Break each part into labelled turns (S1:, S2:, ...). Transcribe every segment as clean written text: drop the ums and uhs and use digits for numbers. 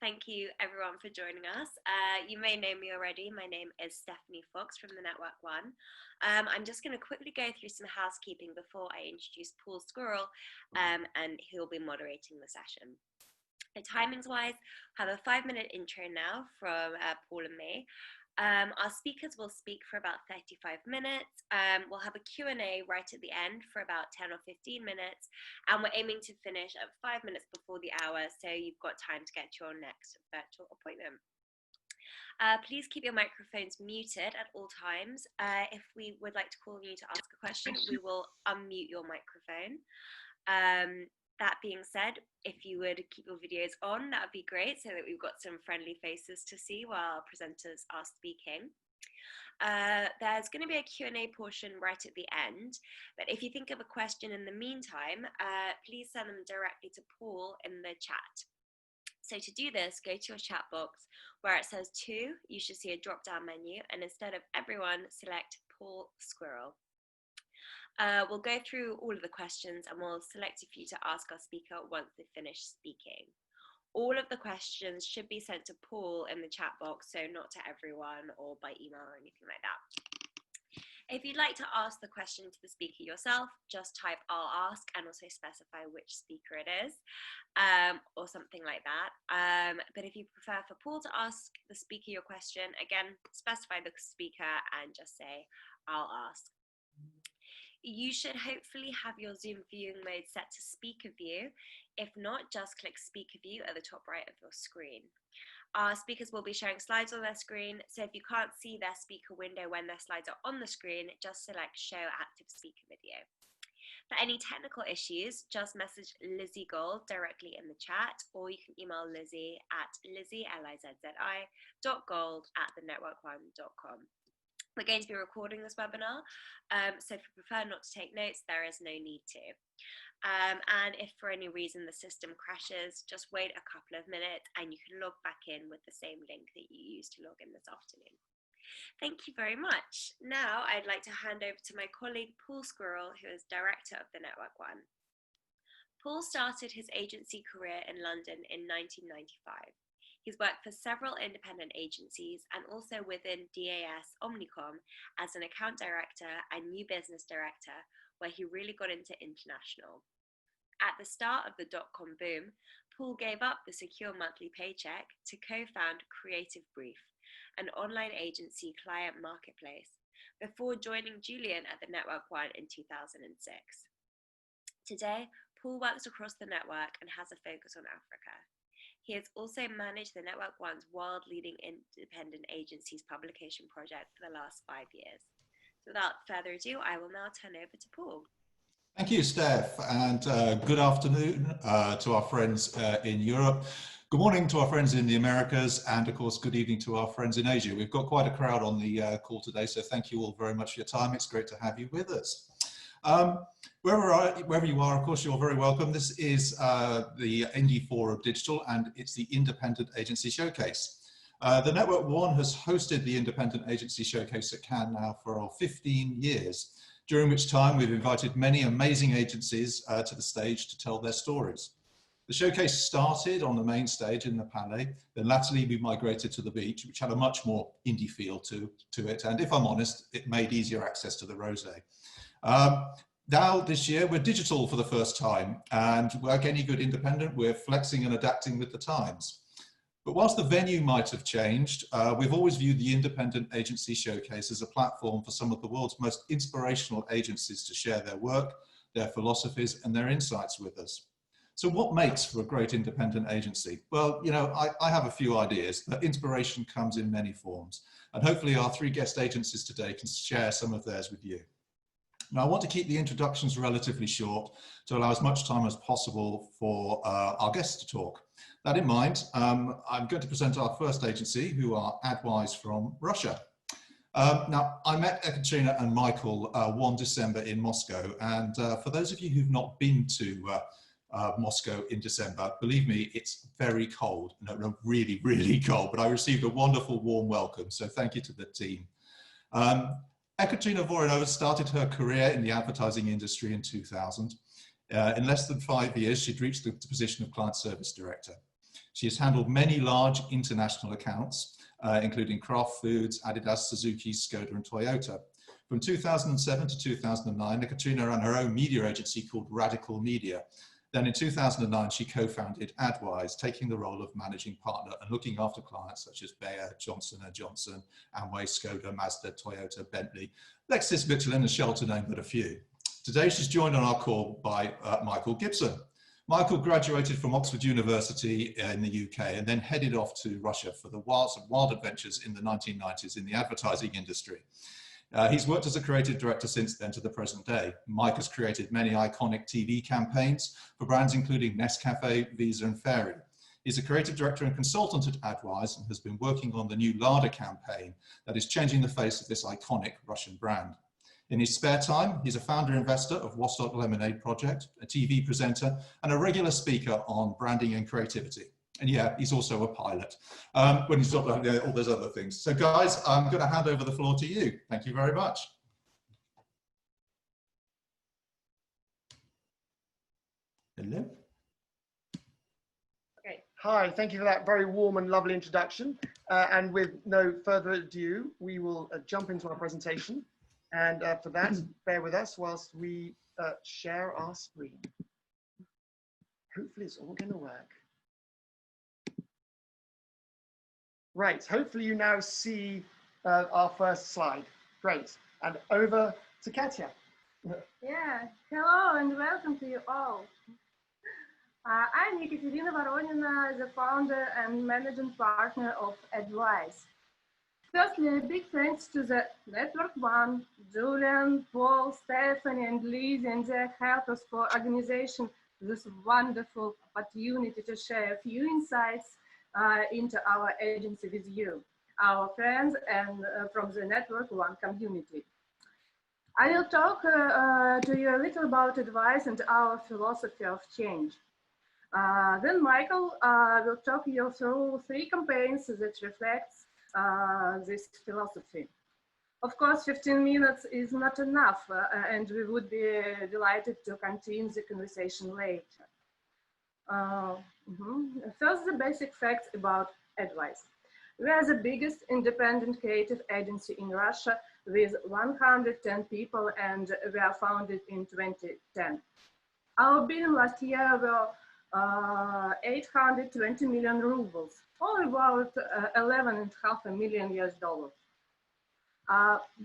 S1: Thank you everyone for joining us. You may know me already. My name is Stephanie Fox from the Network One. I'm just going to quickly go through some housekeeping before I introduce Paul Squirrel, and he'll be moderating the session. The timings wise, I have a 5-minute intro now from Paul and me. Our speakers will speak for about 35 minutes. We'll have a Q&A right at the end for about 10 or 15 minutes, and we're aiming to finish at 5 minutes before the hour, so you've got time to get to your next virtual appointment. Please keep your microphones muted at all times. If we would like to call you to ask a question, we will unmute your microphone. That being said, if you would keep your videos on, that would be great, so that we've got some friendly faces to see while our presenters are speaking. There's going to be a Q&A portion right at the end, but if you think of a question in the meantime, please send them directly to Paul in the chat. So to do this, go to your chat box where it says to. You should see a drop-down menu, and instead of everyone, select Paul Squirrel. We'll go through all of the questions and we'll select a few to ask our speaker once they've finished speaking. All of the questions should be sent to Paul in the chat box, so not to everyone or by email or anything like that. If you'd like to ask the question to the speaker yourself, just type "I'll ask" and also specify which speaker it is, or something like that. But if you prefer for Paul to ask the speaker your question, again, specify the speaker and just say "I'll ask." You should hopefully have your Zoom viewing mode set to speaker view. If not, just click speaker view at the top right of your screen. Our speakers will be showing slides on their screen, so if you can't see their speaker window when their slides are on the screen, just select show active speaker video. For any technical issues, just message Lizzie Gold directly in the chat, or you can email Lizzie at lizzie@thenetworkone.com. We're going to be recording this webinar, so if you prefer not to take notes, there is no need to. And if for any reason the system crashes, just wait a couple of minutes and you can log back in with the same link that you used to log in this afternoon. Thank you very much. Now I'd like to hand over to my colleague Paul Squirrel, who is director of the Network One. Paul started his agency career in London in 1995. He's worked for several independent agencies and also within DAS Omnicom as an account director and new business director, where he really got into international. At the start of the dot-com boom, Paul gave up the secure monthly paycheck to co-found Creative Brief, an online agency client marketplace, before joining Julian at the Network One in 2006. Today, Paul works across the network and has a focus on Africa. He has also managed the Network One's world-leading independent agencies publication project for the last 5 years. So without further ado, I will now turn over to Paul.
S2: Thank you, Steph, and good afternoon to our friends in Europe. Good morning to our friends in the Americas, and of course, good evening to our friends in Asia. We've got quite a crowd on the call today, so thank you all very much for your time. It's great to have you with us. Wherever you are, of course, you're very welcome. This is the Indie Forum Digital, and it's the Independent Agency Showcase. The Network One has hosted the Independent Agency Showcase at Cannes now for 15 years, during which time we've invited many amazing agencies to the stage to tell their stories. The showcase started on the main stage in the Palais, then latterly we migrated to the beach, which had a much more indie feel to it, and if I'm honest, it made easier access to the rosé. Now this year we're digital for the first time, and like any good independent, we're flexing and adapting with the times. But whilst the venue might have changed, we've always viewed the Independent Agency Showcase as a platform for some of the world's most inspirational agencies to share their work, their philosophies, and their insights with us. So what makes for a great independent agency? Well, you know, I have a few ideas, but inspiration comes in many forms, and hopefully our 3 guest agencies today can share some of theirs with you. Now, I want to keep the introductions relatively short to allow as much time as possible for our guests to talk. That in mind, I'm going to present our first agency, who are AdWise from Russia. Now, I met Ekaterina and Michael one December in Moscow, and for those of you who've not been to Moscow in December, believe me, it's very cold, no, really, really cold, but I received a wonderful warm welcome, so thank you to the team. Ekaterina Voronova started her career in the advertising industry in 2000. In less than 5 years, she'd reached the position of client service director. She has handled many large international accounts, including Kraft Foods, Adidas, Suzuki, Skoda, and Toyota. From 2007 to 2009, Katrina ran her own media agency called Radical Media. Then in 2009, she co-founded AdWise, taking the role of managing partner and looking after clients such as Bayer, Johnson & Johnson, Amway, Skoda, Mazda, Toyota, Bentley, Lexus, Michelin, and Shell, to name but a few. Today, she's joined on our call by Michael Gibson. Michael graduated from Oxford University in the UK and then headed off to Russia for the wild adventures in the 1990s in the advertising industry. He's worked as a creative director since then to the present day. Mike has created many iconic TV campaigns for brands including Nescafe, Visa, and Fairy. He's a creative director and consultant at AdWise and has been working on the new Lada campaign that is changing the face of this iconic Russian brand. In his spare time, he's a founder investor of Vostok Lemonade Project, a TV presenter, and a regular speaker on branding and creativity. And yeah, he's also a pilot when he's not like all those other things. So guys, I'm going to hand over the floor to you. Thank you very much. Hello.
S3: Okay. Hi, thank you for that very warm and lovely introduction. And with no further ado, we will jump into our presentation. And for that, bear with us whilst we share our screen. Hopefully it's all going to work. Right, hopefully you now see our first slide. Great, and over to Katya.
S4: Yeah, hello and welcome to you all. I'm Ekaterina Voronina, the founder and managing partner of AdWise. Firstly, a big thanks to the Network One, Julian, Paul, Stephanie, and Lizzie and their helpers for organization this wonderful opportunity to share a few insights into our agency with you, our friends, and from the Network One community. I will talk to you a little about AdWise and our philosophy of change. Then Michael will talk you through 3 campaigns that reflects this philosophy. Of course, 15 minutes is not enough, and we would be delighted to continue the conversation later. First, the basic facts about AdWise. We are the biggest independent creative agency in Russia with 110 people, and we are founded in 2010. Our billing last year were 820 million rubles, or about $11.5 million. We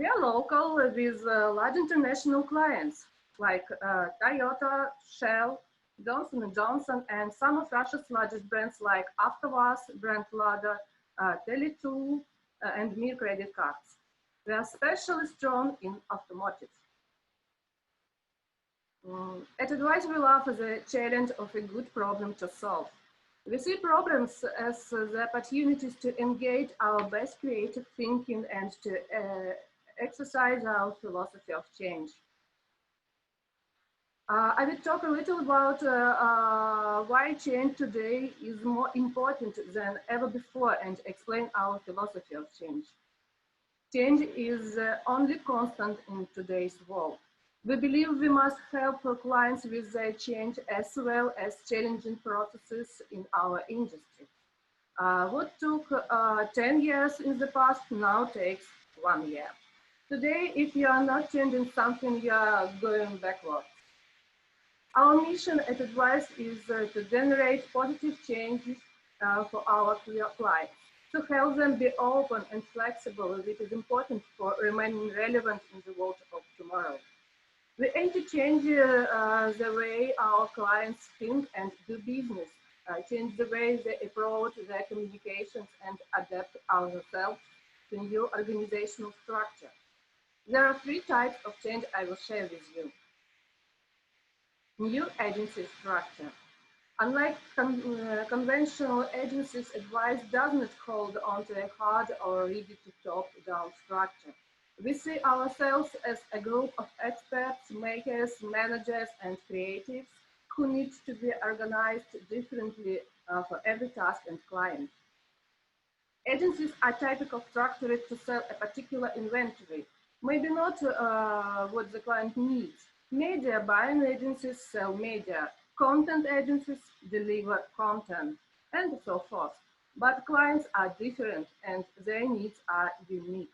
S4: are local with large international clients like Toyota, Shell, Johnson & Johnson, and some of Russia's largest brands like Avtovaz, brand Lada, Tele2, and Mir credit cards. We are especially strong in automotive. At AdWise, we love the challenge of a good problem to solve. We see problems as the opportunities to engage our best creative thinking and to exercise our philosophy of change. I will talk a little about why change today is more important than ever before and explain our philosophy of change. Change is the only constant in today's world. We believe we must help our clients with their change as well as challenging processes in our industry. What took 10 years in the past now takes 1 year. Today, if you are not changing something, you are going backwards. Our mission at AdWise is to generate positive changes for our clients, to help them be open and flexible, which is important for remaining relevant in the world of tomorrow. We aim to change the way our clients think and do business, change the way they approach their communications, and adapt ourselves to new organizational structure. There are 3 types of change I will share with you. New agency structure. Unlike conventional agencies, AdWise does not hold on to a hard or rigid top-down structure. We see ourselves as a group of experts, makers, managers, and creatives who need to be organized differently for every task and client. Agencies are typically structured to sell a particular inventory, maybe not what the client needs. Media buying agencies sell media. Content agencies deliver content. and so forth. But clients are different and their needs are unique.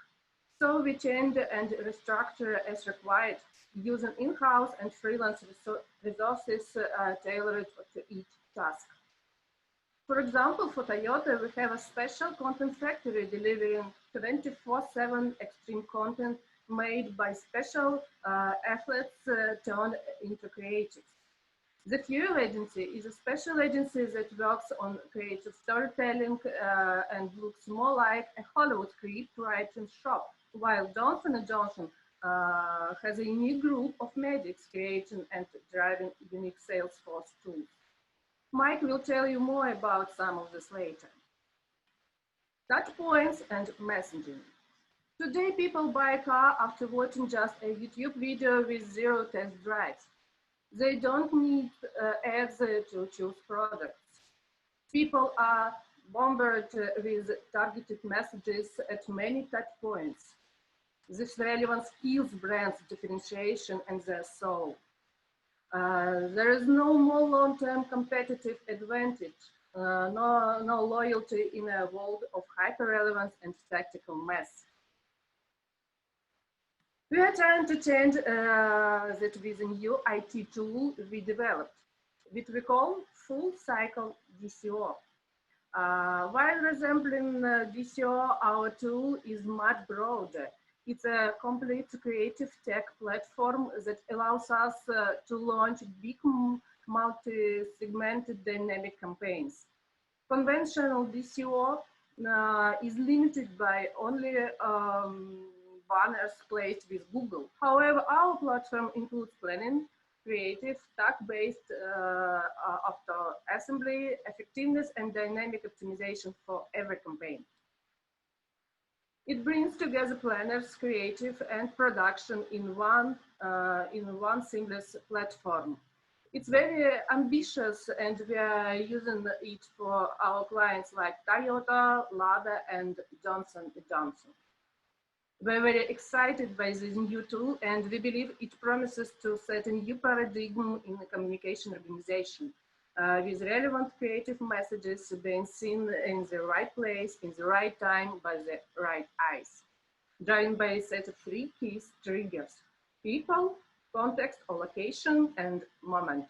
S4: So we change and restructure as required, using in-house and freelance resources tailored to each task. For example, for Toyota, we have a special content factory delivering 24/7 extreme content made by special athletes turned into creatives. The Fuel Agency is a special agency that works on creative storytelling and looks more like a Hollywood script writing shop, while Johnson & Johnson has a unique group of medics creating and driving unique sales force tools. Mike will tell you more about some of this later. Touch points and messaging. Today, people buy a car after watching just a YouTube video with 0 test drives. They don't need ads to choose products. People are bombarded with targeted messages at many touch points. This relevance kills brands' differentiation and their soul. There is no more long-term competitive advantage, no loyalty in a world of hyper-relevance and tactical mess. We are trying to change that with a new IT tool we developed, which we call Full Cycle DCO. While resembling DCO, our tool is much broader. It's a complete creative tech platform that allows us to launch big multi-segmented dynamic campaigns. Conventional DCO is limited by only banners placed with Google. However, our platform includes planning, creative, tag-based auto assembly, effectiveness, and dynamic optimization for every campaign. It brings together planners, creative, and production in one seamless platform. It's very ambitious, and we are using it for our clients like Toyota, Lada, and Johnson & Johnson. We're very excited by this new tool, and we believe it promises to set a new paradigm in the communication organization, with relevant creative messages being seen in the right place, in the right time, by the right eyes, driven by a set of 3 key triggers: people, context or location, and moment.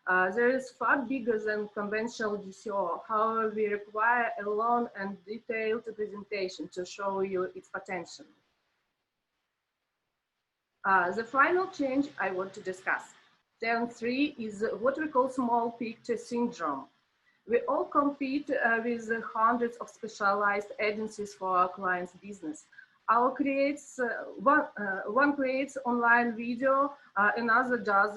S4: There is far bigger than conventional DCO. However, we require a long and detailed presentation to show you its potential. The final change I want to discuss. Term 3 is what we call small picture syndrome. We all compete with hundreds of specialized agencies for our clients' business. One creates online video, another does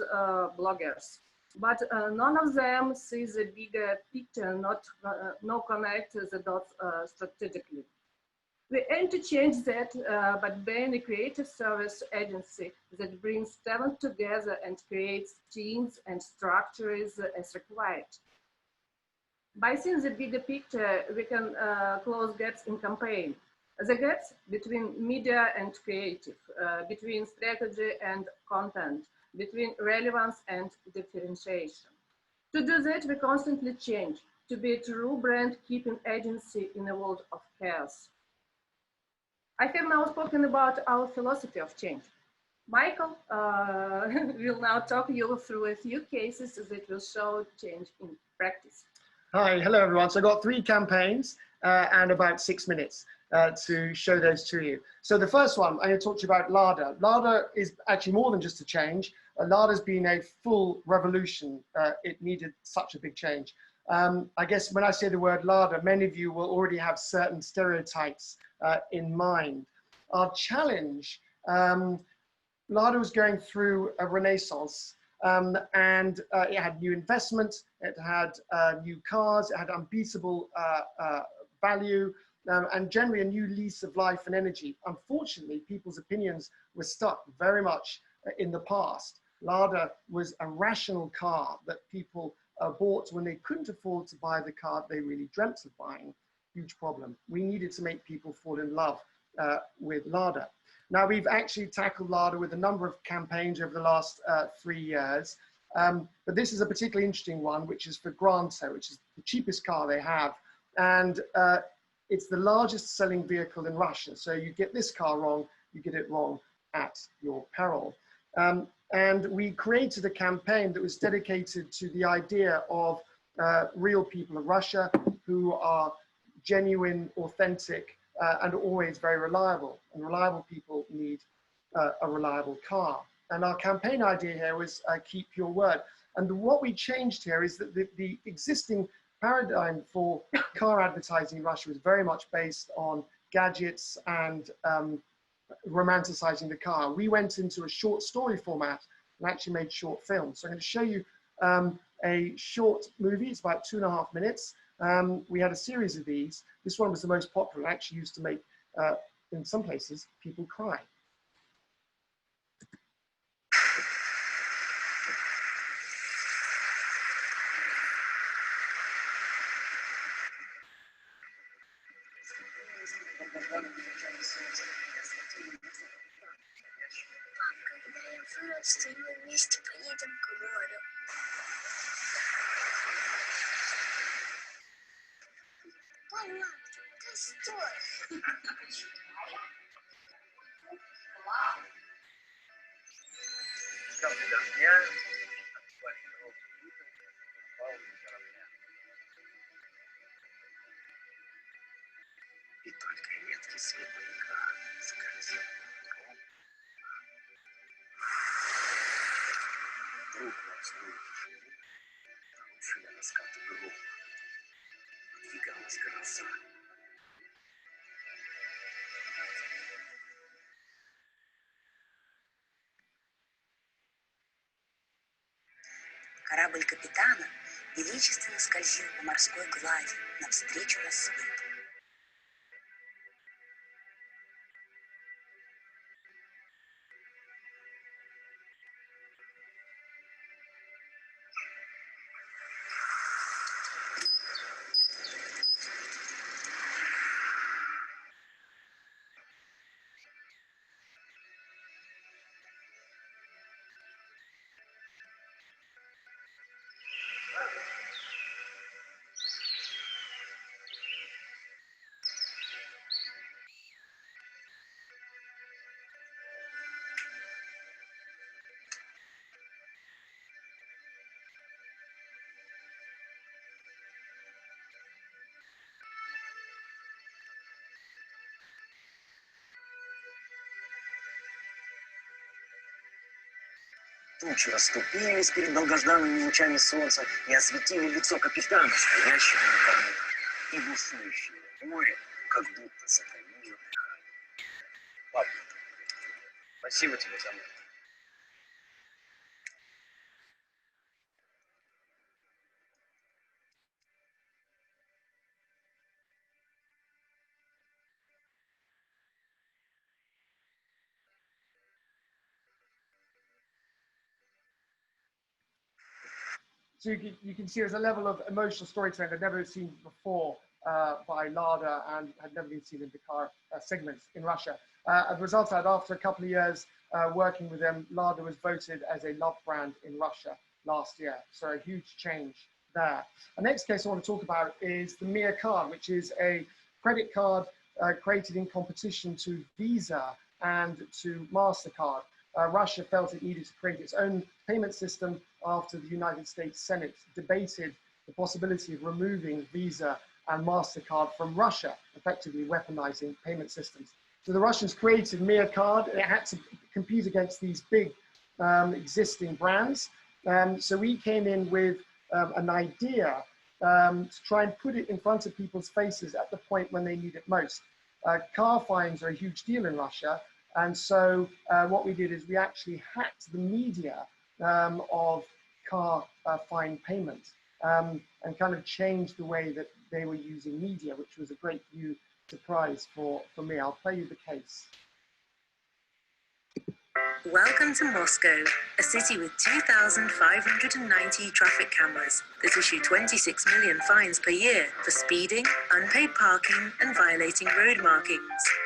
S4: bloggers. But none of them sees the bigger picture, no connect the dots strategically. We aim to change that, but being a creative service agency that brings talent together and creates teams and structures as required. By seeing the bigger picture, we can close gaps in campaign. The gaps between media and creative, between strategy and content, between relevance and differentiation. To do that, we constantly change to be a true brand keeping agency in a world of chaos. I have now spoken about our philosophy of change. Michael will now talk you through a few cases that will show change in practice.
S3: Hi, hello everyone. So I got 3 campaigns and about 6 minutes to show those to you. So the first one, I'm going to talk to you about Lada. Lada is actually more than just a change. Lada's been a full revolution. It needed such a big change. I guess when I say the word Lada, many of you will already have certain stereotypes in mind. Our challenge, Lada was going through a renaissance, and it had new investment, it had new cars, it had unbeatable value, and generally a new lease of life and energy. Unfortunately, people's opinions were stuck very much in the past. Lada was a rational car that people bought when they couldn't afford to buy the car they really dreamt of buying. Huge problem. We needed to make people fall in love with Lada. Now we've actually tackled Lada with a number of campaigns over the last 3 years. But this is a particularly interesting one, which is for Granto, which is the cheapest car they have. And it's the largest selling vehicle in Russia. So you get this car wrong, you get it wrong at your peril. And we created a campaign that was dedicated to the idea of real people of Russia who are genuine, authentic, and always very reliable. And reliable people need a reliable car. And our campaign idea here was keep your word. And what we changed here is that the existing paradigm for car advertising in Russia was very much based on gadgets and romanticizing the car. We went into a short story format and actually made short films. So I'm going to show you a short movie. It's about 2.5 minutes. We had a series of these. This one was the most popular. It actually used to make, in some places, people cry.
S5: Вырасту, и мы вместе поедем к морю. Ладно, ты стой.
S6: Капли дождя отбивали грозу ветер, палубы корабля. И только редкий свет маяка скользил по берегу. Вдруг в ночной тишине нарушили раскаты грома. Надвигалась гроза.
S5: Корабль капитана величественно скользил по морской глади навстречу рассвету.
S6: Тучи расступились перед долгожданными лучами солнца и осветили лицо капитана, стоящего на корму, и бушующее море, как будто затаило дыхание. Папа, спасибо тебе за мной.
S3: So you can see there's a level of emotional storytelling I'd never seen before by Lada and had never been seen in the car segments in Russia. As a result of that, after a couple of years working with them, Lada was voted as a love brand in Russia last year. So a huge change there. The next case I want to talk about is the Mir card, which is a credit card created in competition to Visa and to MasterCard. Russia felt it needed to create its own payment system after the United States Senate debated the possibility of removing Visa and MasterCard from Russia, effectively weaponizing payment systems. So the Russians created Mir card. It had to compete against these big existing brands. So we came in with an idea to try and put it in front of people's faces at the point when they need it most. Car fines are a huge deal in Russia. And so what we did is we actually hacked the media of car fine payment and kind of changed the way that they were using media, which was a great new surprise for me. I'll play you the case.
S5: Welcome to Moscow, a city with 2,590 traffic cameras that issue 26 million fines per year for speeding, unpaid parking, and violating road markings.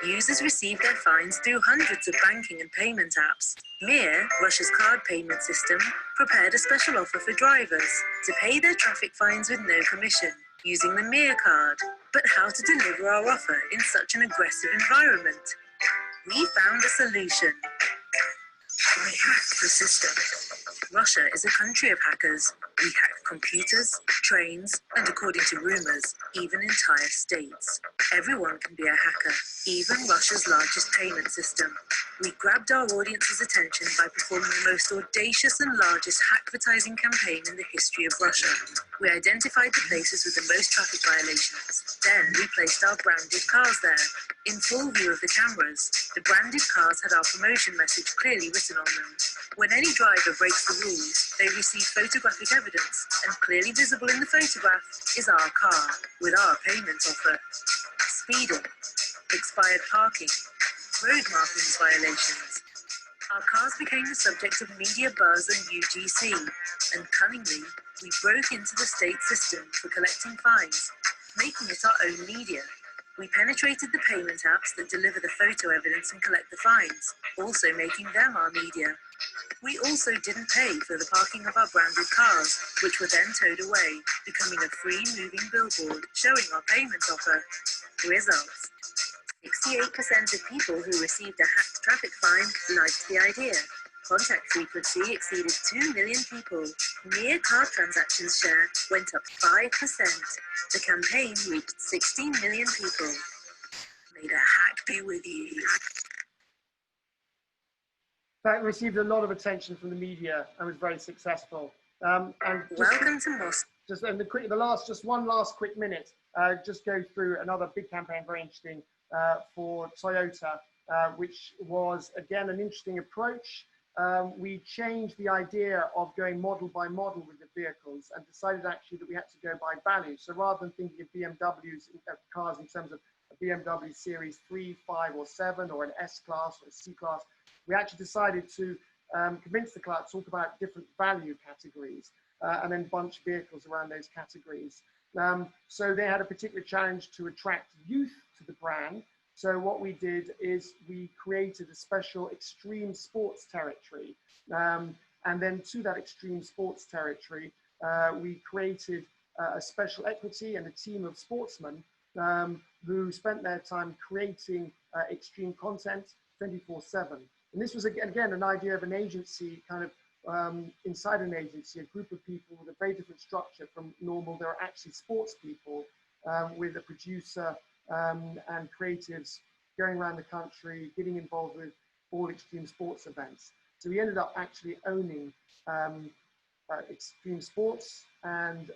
S5: Users receive their fines through hundreds of banking and payment apps. Mir, Russia's card payment system, prepared a special offer for drivers to pay their traffic fines with no commission using the Mir card. But how to deliver our offer in such an aggressive environment? We found a solution. We hacked the system. Russia is a country of hackers. We hack computers, trains, and according to rumors, even entire states. Everyone can be a hacker, even Russia's largest payment system. We grabbed our audience's attention by performing the most audacious and largest hackvertising campaign in the history of Russia. We identified the places with the most traffic violations. Then we placed our branded cars there. In full view of the cameras, the branded cars had our promotion message clearly written on them. When any driver breaks the rules, they receive photographic evidence, and clearly visible in the photograph is our car with our payment offer. Speeding, expired parking, road markings violations. Our cars became the subject of media buzz and UGC, and cunningly, we broke into the state system for collecting fines, making it our own media. We penetrated the payment apps that deliver the photo evidence and collect the fines, also making them our media. We also didn't pay for the parking of our branded cars, which were then towed away, becoming a free moving billboard showing our payment offer. Results. 68% of people who received a hacked traffic fine liked the idea. Contact frequency exceeded 2 million people. Mir card transactions share went up 5%. The campaign reached 16 million people. May the hack be with you.
S3: That received a lot of attention from the media and was very successful. And
S5: Welcome to Moscow.
S3: just in one last quick minute, just go through another big campaign, very interesting, for Toyota, which was again an interesting approach. We changed the idea of going model by model with the vehicles and decided actually that we had to go by value. So rather than thinking of BMW's cars in terms of a BMW Series 3, 5 or 7 or an S-Class or a C-Class, we actually decided to convince the client to talk about different value categories and then bunch vehicles around those categories. So they had a particular challenge to attract youth to the brand. So what we did is we created a special extreme sports territory. And then to that extreme sports territory, we created a special equity and a team of sportsmen who spent their time creating extreme content 24/7. And this was again an idea of an agency, kind of inside an agency, a group of people with a very different structure from normal. There are actually sports people with a producer and creatives going around the country, getting involved with all extreme sports events. So we ended up actually owning extreme sports and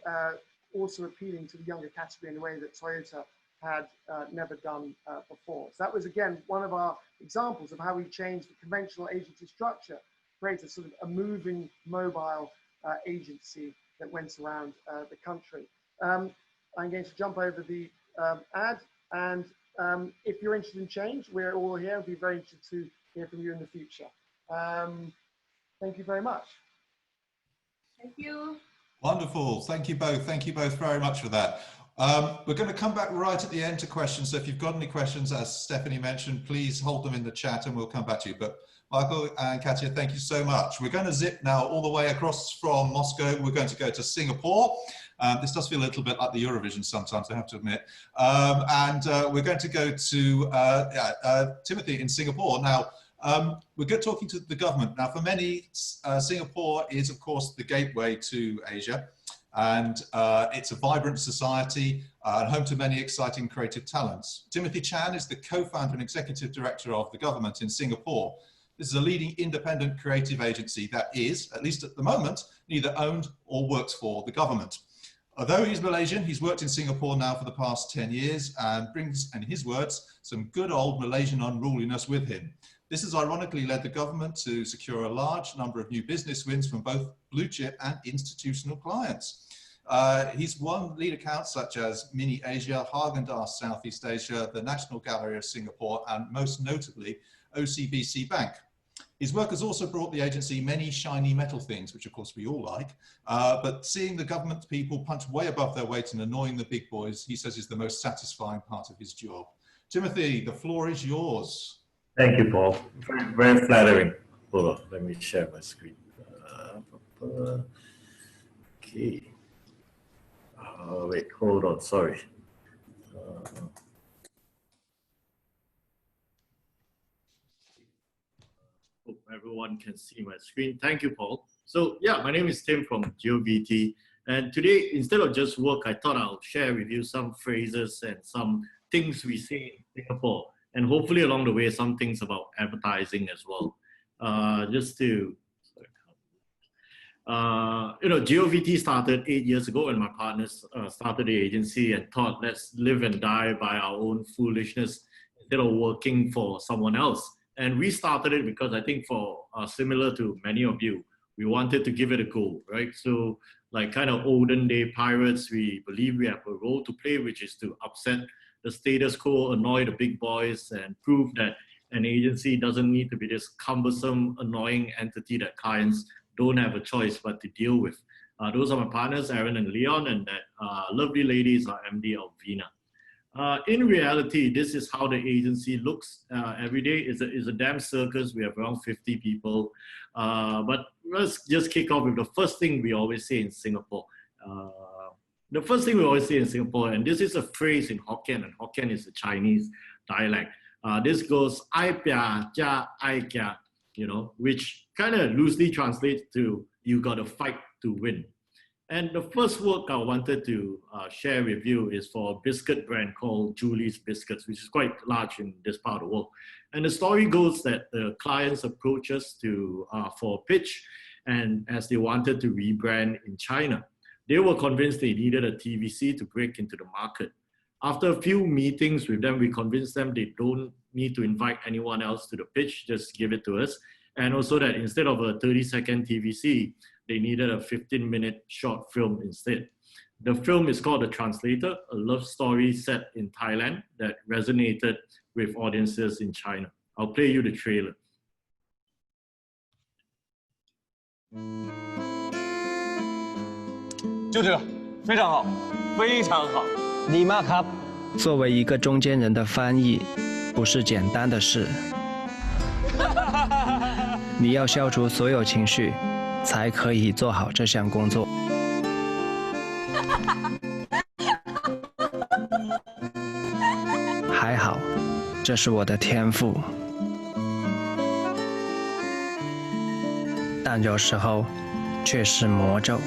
S3: also appealing to the younger category in a way that Toyota had never done before. So that was, again, one of our examples of how we changed the conventional agency structure, create a sort of a moving, mobile agency that went around the country. I'm going to jump over the ad, and if you're interested in change, we're all here. We'll be very interested to hear from you in the future. Thank you very much.
S4: Thank you.
S2: Wonderful. Thank you both. Thank you both very much for that. We're going to come back right at the end to questions. So if you've got any questions, as Stephanie mentioned, please hold them in the chat and we'll come back to you. But Michael and Katya, thank you so much. We're going to zip now all the way across from Moscow. We're going to go to Singapore. This does feel a little bit like the Eurovision sometimes, I have to admit. We're going to go to Timothy in Singapore. Now, we're good talking to the government. Now, for many, Singapore is, of course, the gateway to Asia. And it's a vibrant society and home to many exciting creative talents. Timothy Chan is the co-founder and executive director of the government in Singapore. This is a leading independent creative agency that is, at least at the moment, neither owned or works for the government. Although he's Malaysian, he's worked in Singapore now for the past 10 years and brings, in his words, some good old Malaysian unruliness with him. This has ironically led the government to secure a large number of new business wins from both blue chip and institutional clients. He's won lead accounts such as Mini Asia, Haagen-Dazs Southeast Asia, the National Gallery of Singapore, and most notably, OCBC Bank. His work has also brought the agency many shiny metal things, which of course we all like, but seeing the government people punch way above their weight and annoying the big boys, he says is the most satisfying part of his job. Timothy, the floor is yours.
S7: Thank you, Paul. Very, very flattering. Hold on, let me share my screen. Okay. Wait, hold on, sorry. Hope everyone can see my screen. Thank you, Paul. So yeah, my name is Tim from GeoVT. And today, instead of just work, I thought I'll share with you some phrases and some things we say in Singapore. And hopefully along the way, some things about advertising as well. Just to, GeoVT started 8 years ago and my partners started the agency and thought, let's live and die by our own foolishness instead of working for someone else. And we started it because I think for similar to many of you, we wanted to give it a go, right? So like kind of olden day pirates, we believe we have a role to play, which is to upset the status quo, annoy the big boys, and prove that an agency doesn't need to be this cumbersome, annoying entity that clients don't have a choice but to deal with. Those are my partners, Aaron and Leon, and that lovely lady is our MD, Alvina. In reality, this is how the agency looks every day. It's a damn circus. We have around 50 people. But let's just kick off with the first thing we always say in Singapore. The first thing we always say in Singapore, and this is a phrase in Hokkien, and Hokkien is a Chinese dialect. This goes, ai pia, jia, ai kia, which kind of loosely translates to, you got to fight to win. And the first work I wanted to share with you is for a biscuit brand called Julie's Biscuits, which is quite large in this part of the world. And the story goes that the clients approached us for a pitch, and as they wanted to rebrand in China. They were convinced they needed a TVC to break into the market. After a few meetings with them, we convinced them they don't need to invite anyone else to the pitch, just give it to us. And also that instead of a 30-second TVC, they needed a 15-minute short film instead. The film is called The Translator, a love story set in Thailand that resonated with audiences in China. I'll play you the trailer.
S8: 就这个，非常好，非常好。你妈ครับ
S9: 作为一个中间人的翻译，不是简单的事。你要消除所有情绪，才可以做好这项工作。还好，这是我的天赋。但有时候却是魔咒。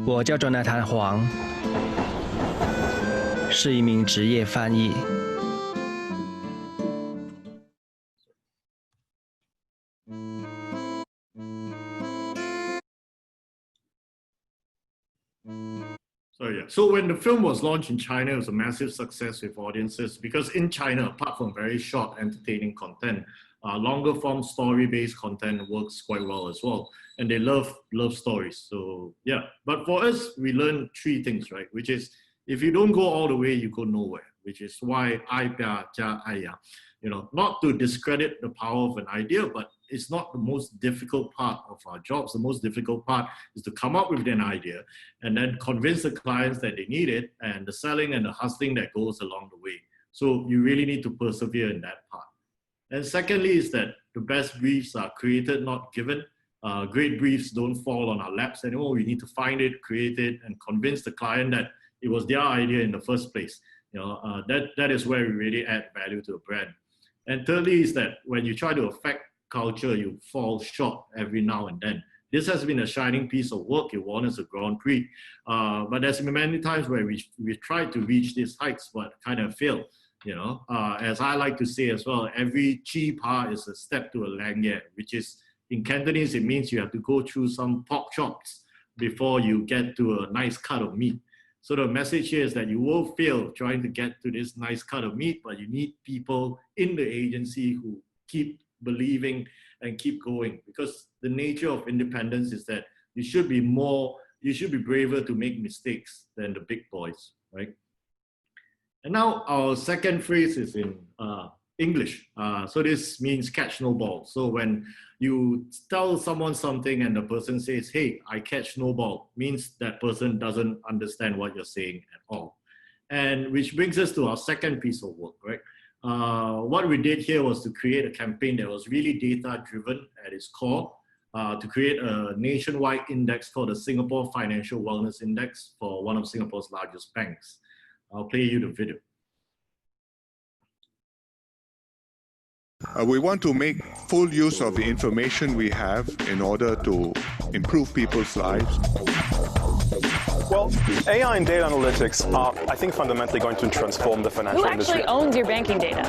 S9: 我叫做Jonathan黄，是一名职业翻译。
S7: So when the film was launched in China, it was a massive success with audiences because in China, apart from very short, entertaining content, longer form story-based content works quite well as well. And they love stories. So yeah, but for us, we learned three things, right? Which is, if you don't go all the way, you go nowhere, which is why ai pia jia ai ya. Not to discredit the power of an idea, but it's not the most difficult part of our jobs. The most difficult part is to come up with an idea and then convince the clients that they need it, and the selling and the hustling that goes along the way. So you really need to persevere in that part. And secondly is that the best briefs are created, not given. Great briefs don't fall on our laps anymore. We need to find it, create it, and convince the client that it was their idea in the first place. That is where we really add value to a brand. And thirdly is that when you try to affect culture, you fall short every now and then. This has been a shining piece of work. It won us a Grand Prix. But there's been many times where we tried to reach these heights, but kind of failed. As I like to say as well, every chi pa is a step to a lanyard, which is in Cantonese, it means you have to go through some pork chops before you get to a nice cut of meat. So the message here is that you will fail trying to get to this nice cut of meat, but you need people in the agency who keep believing and keep going, because the nature of independence is that you should be braver to make mistakes than the big boys, right? And now our second phrase is in English. So this means catch no ball. So when you tell someone something and the person says, hey, I catch no ball, means that person doesn't understand what you're saying at all. And which brings us to our second piece of work, right? What we did here was to create a campaign that was really data driven at its core. to create a nationwide index called the Singapore Financial Wellness Index for one of Singapore's largest banks. I'll play you the video.
S10: We want to make full use of the information we have in order to improve people's lives.
S11: Well, AI and data analytics are, I think, fundamentally going to transform the financial industry.
S12: Who actually owns your banking data?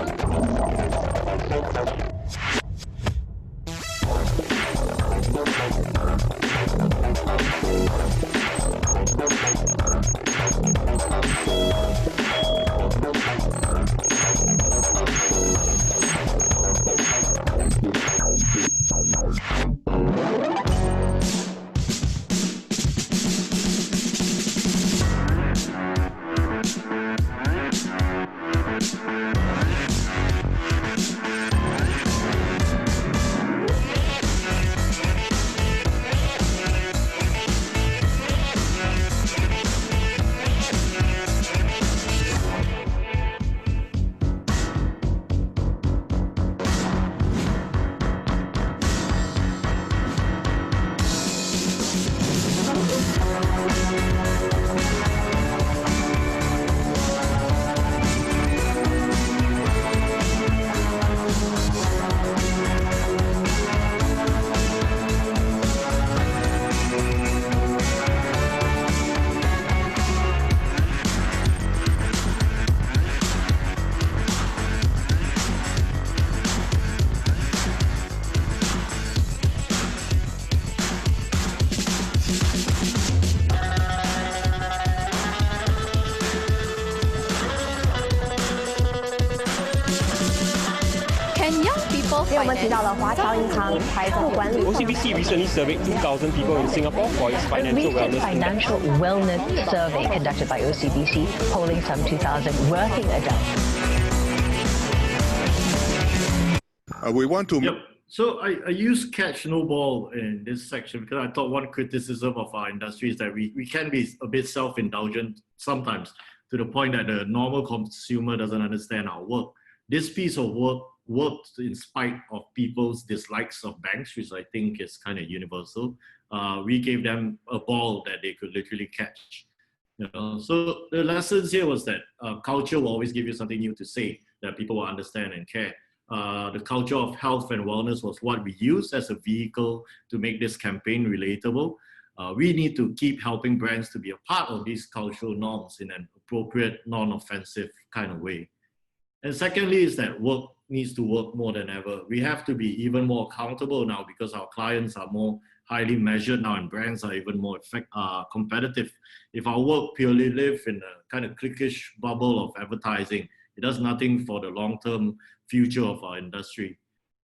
S13: OCBC recently surveyed 2,000 people in Singapore for its financial wellness
S14: financial wellness survey conducted by OCBC, polling some 2,000 working adults.
S10: We want to...
S7: Yep. So I use catch no ball in this section because I thought one criticism of our industry is that we can be a bit self-indulgent sometimes, to the point that the normal consumer doesn't understand our work. This piece of work worked in spite of people's dislikes of banks, which I think is kind of universal. We gave them a ball that they could literally catch. You know? So the lessons here was that culture will always give you something new to say that people will understand and care. The culture of health and wellness was what we used as a vehicle to make this campaign relatable. We need to keep helping brands to be a part of these cultural norms in an appropriate, non-offensive kind of way. And secondly is that work needs to work more than ever. We have to be even more accountable now because our clients are more highly measured now and brands are even more competitive. If our work purely live in a kind of cliquish bubble of advertising, it does nothing for the long-term future of our industry.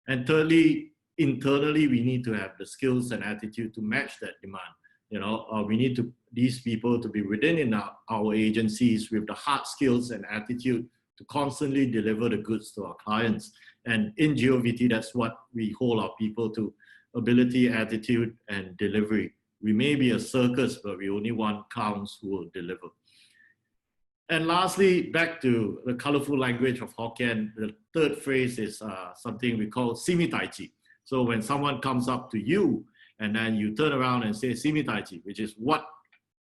S7: And thirdly, internally, we need to have the skills and attitude to match that demand. You know, we need these people to be within our agencies with the hard skills and attitude to constantly deliver the goods to our clients. And in GeoVT, that's what we hold our people to: ability, attitude, and delivery. We may be a circus, but we only want clowns who will deliver. And lastly, back to the colorful language of Hokkien, the third phrase is something we call simi tai chi. So when someone comes up to you and then you turn around and say simi tai chi, which is what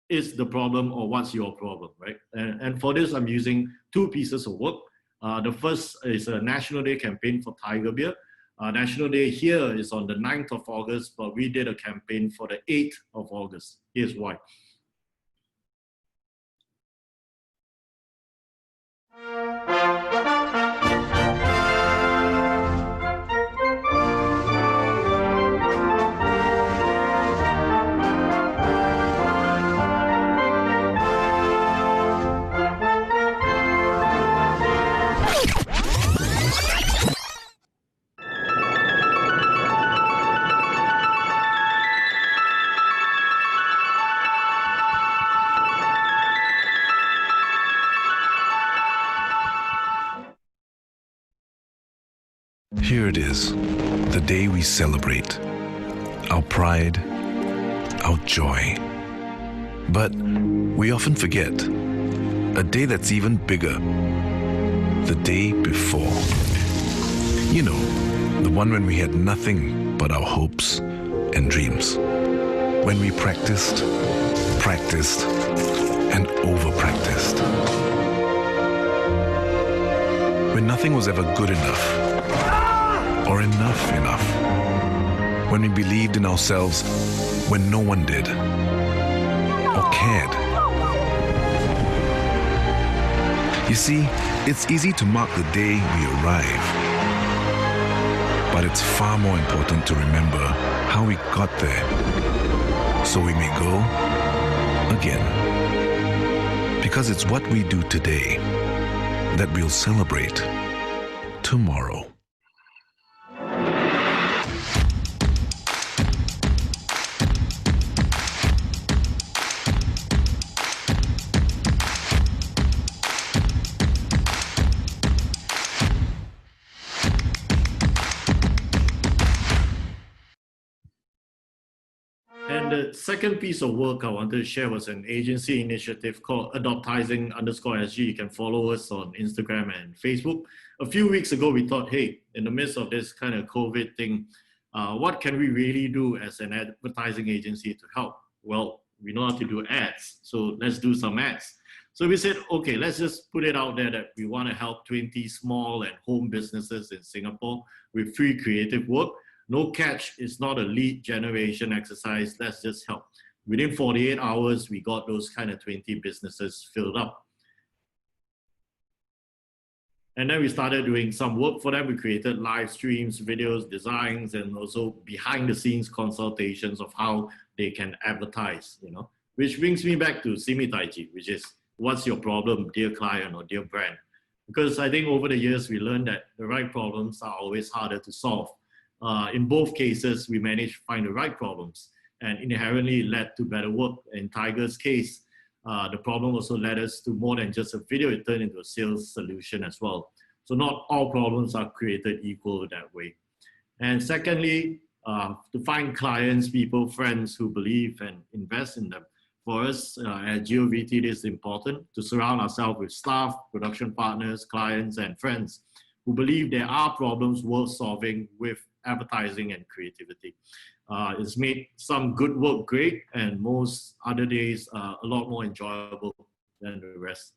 S7: is the problem or what's your problem, right? And for this, I'm using two pieces of work. The first is a National Day campaign for Tiger Beer. National Day here is on the 9th of August, but we did a campaign for the 8th of August. Here's why.
S15: Here it is, the day we celebrate, our pride, our joy. But we often forget a day that's even bigger, the day before. You know, the one when we had nothing but our hopes and dreams. When we practiced, and over-practiced. When nothing was ever good enough or enough. When we believed in ourselves when no one did or cared. You see, it's easy to mark the day we arrive, but it's far more important to remember how we got there, so we may go again. Because it's what we do today that we'll celebrate tomorrow.
S7: And the second piece of work I wanted to share was an agency initiative called Adoptizing_SG. You can follow us on Instagram and Facebook. A few weeks ago, we thought, hey, in the midst of this kind of COVID thing, what can we really do as an advertising agency to help? Well, we know how to do ads, so let's do some ads. So we said, okay, let's just put it out there that we want to help 20 small and home businesses in Singapore with free creative work. No catch, it's not a lead generation exercise, let's just help. Within 48 hours, we got those kind of 20 businesses filled up. And then we started doing some work for them. We created live streams, videos, designs, and also behind the scenes consultations of how they can advertise, you know. Which brings me back to Simi Taiji, which is, what's your problem, dear client or dear brand? Because I think over the years, we learned that the right problems are always harder to solve. In both cases, we managed to find the right problems and inherently led to better work. In Tiger's case, the problem also led us to more than just a video, it turned into a sales solution as well. So not all problems are created equal that way. And secondly, to find clients, people, friends who believe and invest in them. For us at GeoVT, it is important to surround ourselves with staff, production partners, clients, and friends who believe there are problems worth solving with advertising and creativity. It's made some good work great, and most other days a lot more enjoyable than the rest.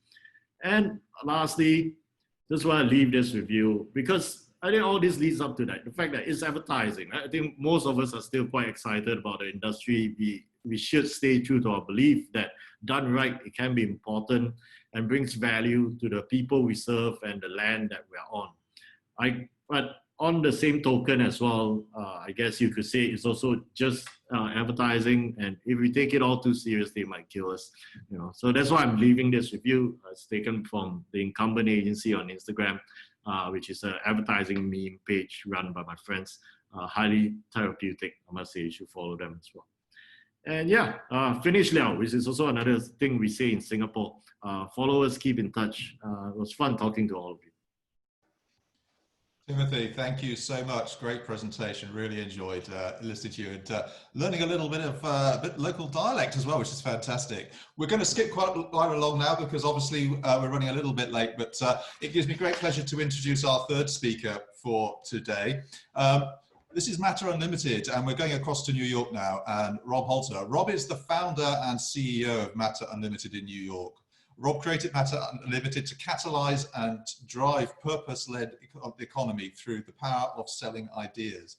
S7: And lastly, just want to leave this with you, because I think all this leads up to that, the fact that it's advertising. I think most of us are still quite excited about the industry. We should stay true to our belief that done right, it can be important and brings value to the people we serve and the land that we're on. But on the same token as well, I guess you could say it's also just advertising, and if we take it all too seriously, it might kill us. You know, so that's why I'm leaving this with you. It's taken from the Incumbent Agency on Instagram, which is an advertising meme page run by my friends. Highly therapeutic. I must say you should follow them as well. And yeah, finish liao, which is also another thing we say in Singapore. Follow us, keep in touch. It was fun talking to all of you.
S2: Timothy, thank you so much. Great presentation. Really enjoyed listening to you and learning a little bit of local dialect as well, which is fantastic. We're going to skip quite along now because obviously we're running a little bit late, but it gives me great pleasure to introduce our third speaker for today. This is Matter Unlimited, and we're going across to New York now, and Rob Halter. Rob is the founder and CEO of Matter Unlimited in New York. Rob created Matter Unlimited to catalyze and drive purpose-led economy through the power of selling ideas.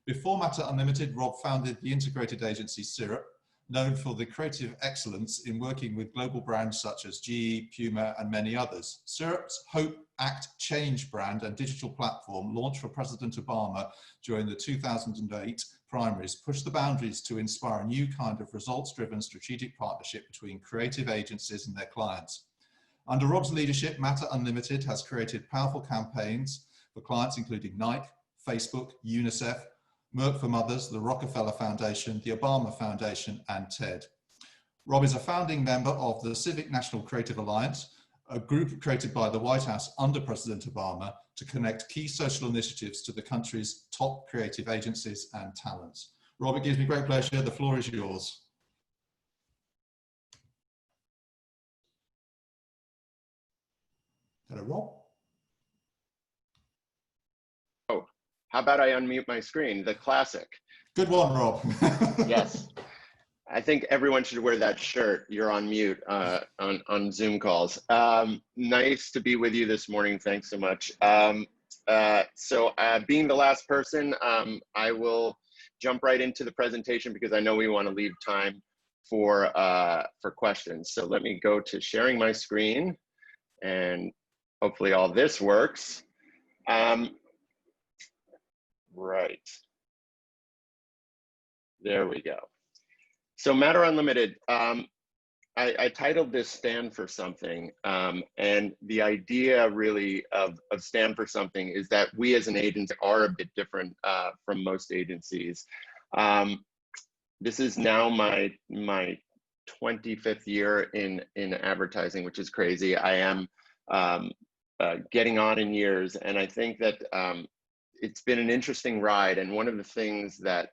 S2: Before Matter Unlimited, Rob founded the integrated agency Syrup, known for the creative excellence in working with global brands such as GE, Puma, and many others. Syrup's Hope, Act, Change brand and digital platform, launched for President Obama during the 2008 primaries, pushed the boundaries to inspire a new kind of results-driven strategic partnership between creative agencies and their clients. Under Rob's leadership, Matter Unlimited has created powerful campaigns for clients including Nike, Facebook, UNICEF, Merck for Mothers, the Rockefeller Foundation, the Obama Foundation, and TED. Rob is a founding member of the Civic National Creative Alliance, a group created by the White House under President Obama to connect key social initiatives to the country's top creative agencies and talents. Rob, it gives me great pleasure. The floor is yours. Hello, Rob.
S12: Oh, how about I unmute my screen? The classic.
S2: Good one, Rob.
S12: Yes. I think everyone should wear that shirt. You're on mute on Zoom calls. Nice to be with you this morning. Thanks so much. Being the last person, I will jump right into the presentation because I know we want to leave time for questions. So let me go to sharing my screen, and hopefully all this works. Right. There we go. So Matter Unlimited, I titled this Stand for Something. And the idea really of Stand for Something is that we as an agency are a bit different from most agencies. This is now my 25th year in advertising, which is crazy. I am getting on in years, and I think that it's been an interesting ride. And one of the things that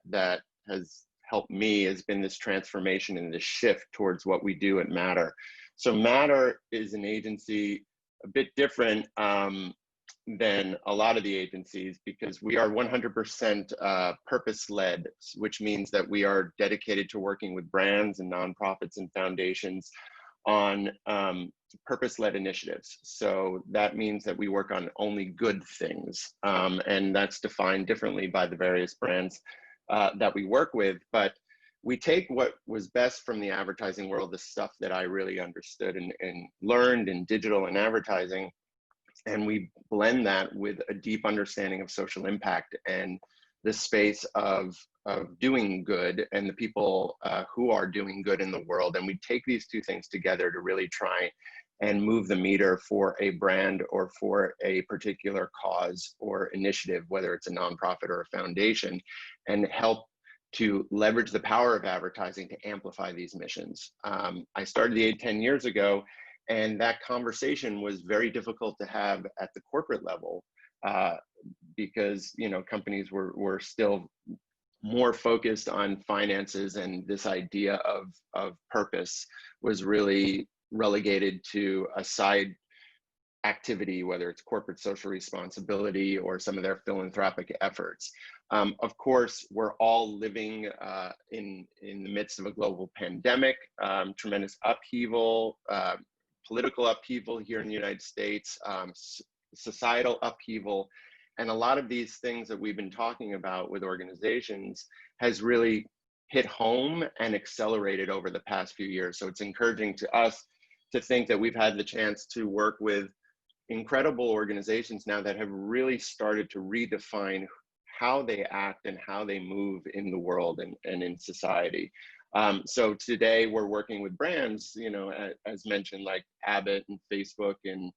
S12: has helped me has been this transformation and this shift towards what we do at Matter. So Matter is an agency a bit different than a lot of the agencies because we are 100% purpose-led, which means that we are dedicated to working with brands and nonprofits and foundations on purpose-led initiatives. So that means that we work on only good things, and that's defined differently by the various brands that we work with. But we take what was best from the advertising world, the stuff that I really understood and learned in digital and advertising, and we blend that with a deep understanding of social impact and the space of doing good and the people who are doing good in the world. And we take these two things together to really try and move the meter for a brand or for a particular cause or initiative, whether it's a nonprofit or a foundation, and help to leverage the power of advertising to amplify these missions. I started the 10 years ago, and that conversation was very difficult to have at the corporate level because companies were still more focused on finances, and this idea of purpose was really relegated to a side activity, whether it's corporate social responsibility or some of their philanthropic efforts. Of course, we're all living in the midst of a global pandemic, tremendous upheaval, political upheaval here in the United States, societal upheaval. And a lot of these things that we've been talking about with organizations has really hit home and accelerated over the past few years. So it's encouraging to us to think that we've had the chance to work with incredible organizations now that have really started to redefine how they act and how they move in the world and in society. So today we're working with brands, as mentioned, like Abbott and Facebook and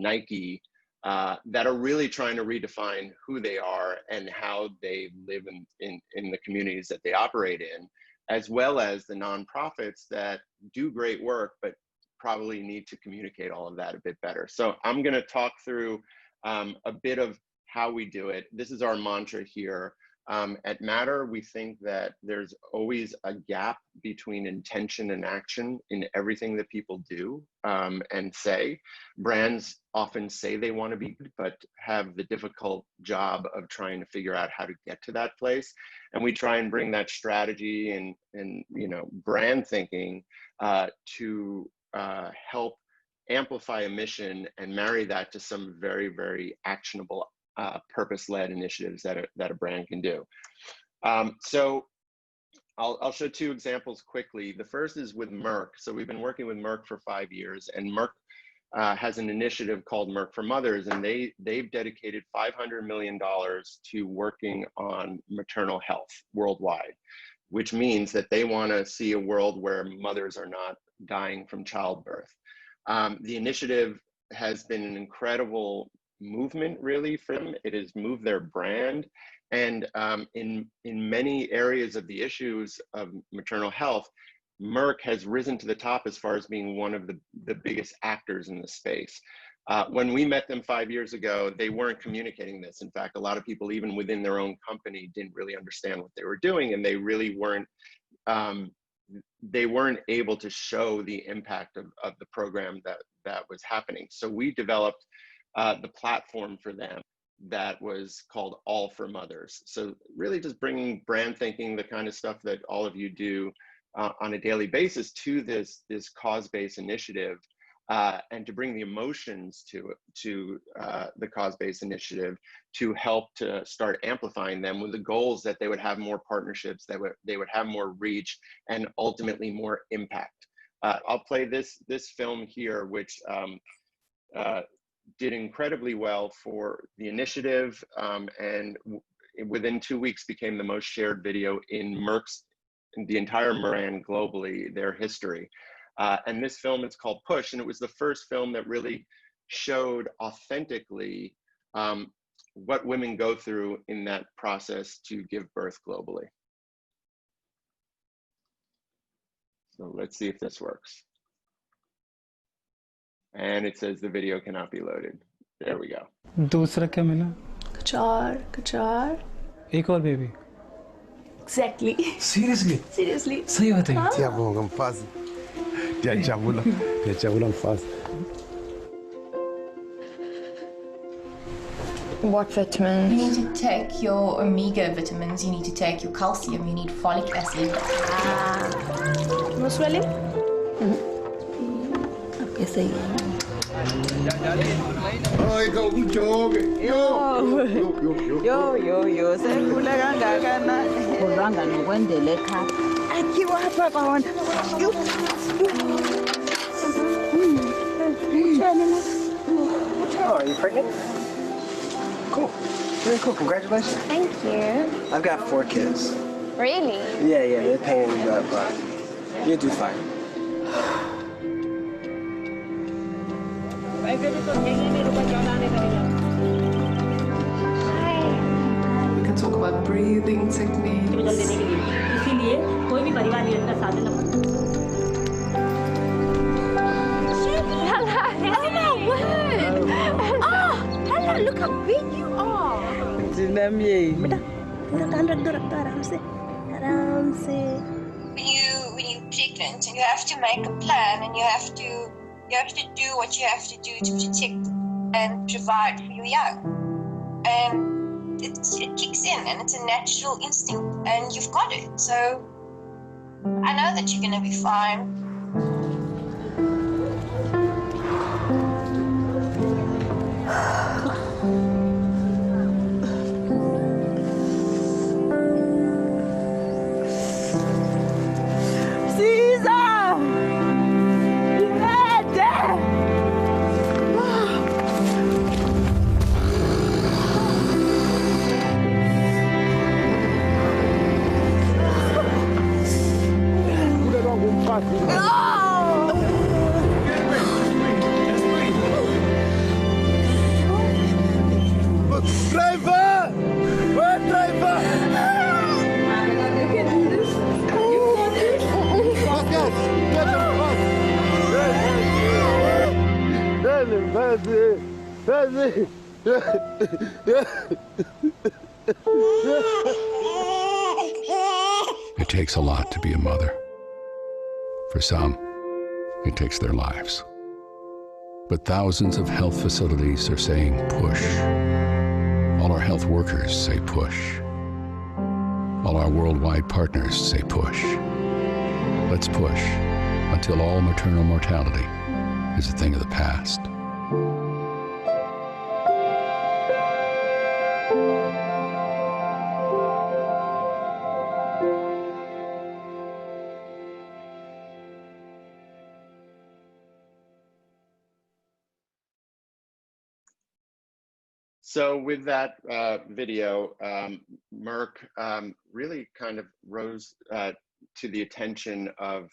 S12: Nike, that are really trying to redefine who they are and how they live in the communities that they operate in, as well as the nonprofits that do great work, but probably need to communicate all of that a bit better. So I'm going to talk through a bit of how we do it. This is our mantra here. At Matter, we think that there's always a gap between intention and action in everything that people do and say. Brands often say they want to be good, but have the difficult job of trying to figure out how to get to that place. And we try and bring that strategy and brand thinking to help amplify a mission and marry that to some very, very actionable purpose-led initiatives that a brand can do. So I'll show two examples quickly. The first is with Merck. So we've been working with Merck for 5 years, and Merck has an initiative called Merck for Mothers, and they've dedicated $500 million to working on maternal health worldwide, which means that they want to see a world where mothers are not dying from childbirth. The initiative has been an incredible movement really for them. It has moved their brand, and in many areas of the issues of maternal health, Merck has risen to the top as far as being one of the biggest actors in the space. When we met them 5 years ago, they weren't communicating this. In fact, a lot of people even within their own company didn't really understand what they were doing, and they really weren't able to show the impact of the program that was happening. So we developed the platform for them. that was called All for Mothers. So really just bringing brand thinking, the kind of stuff that all of you do on a daily basis, to this cause-based initiative, and to bring the emotions to the cause-based initiative, to help to start amplifying them with the goals that they would have more partnerships, that they would have more reach, and ultimately more impact. I'll play this film here, which did incredibly well for the initiative, and within 2 weeks became the most shared video in the entire Moran globally, their history. And this film is called Push, and it was the first film that really showed authentically what women go through in that process to give birth globally. So let's see if this works. And it says the video cannot be loaded. There we go.
S16: दूसरा क्या मिला?
S17: कचार
S16: एक और baby.
S17: Exactly.
S16: Seriously?
S17: Seriously.
S16: सही बात है.
S17: What vitamins?
S18: You need to take your omega vitamins, you need to take your calcium, you need folic acid.
S17: No swelling? Okay, सही है.
S19: Yo, sekuleka ngakana. Kuranga nokwendele ekhaya. Akiwa apha bawona.
S20: Oh, are you pregnant? Cool. Really cool. Congratulations.
S17: Thank you.
S20: I've got 4 kids.
S17: Really?
S20: Yeah, they're pain in the butt, but you'll do fine.
S21: We can talk about breathing techniques.
S17: Look how big you are.
S22: When you're pregnant, and you have to make a plan, and you have to do what you have to do to protect and provide for your young. And it kicks in, and it's a natural instinct, and you've got it. So I know that you're gonna be fine.
S23: It takes a lot to be a mother. For some, it takes their lives. But thousands of health facilities are saying push. All our health workers say push. All our worldwide partners say push. Let's push until all maternal mortality is a thing of the past.
S12: So with that video, Merck really kind of rose to the attention of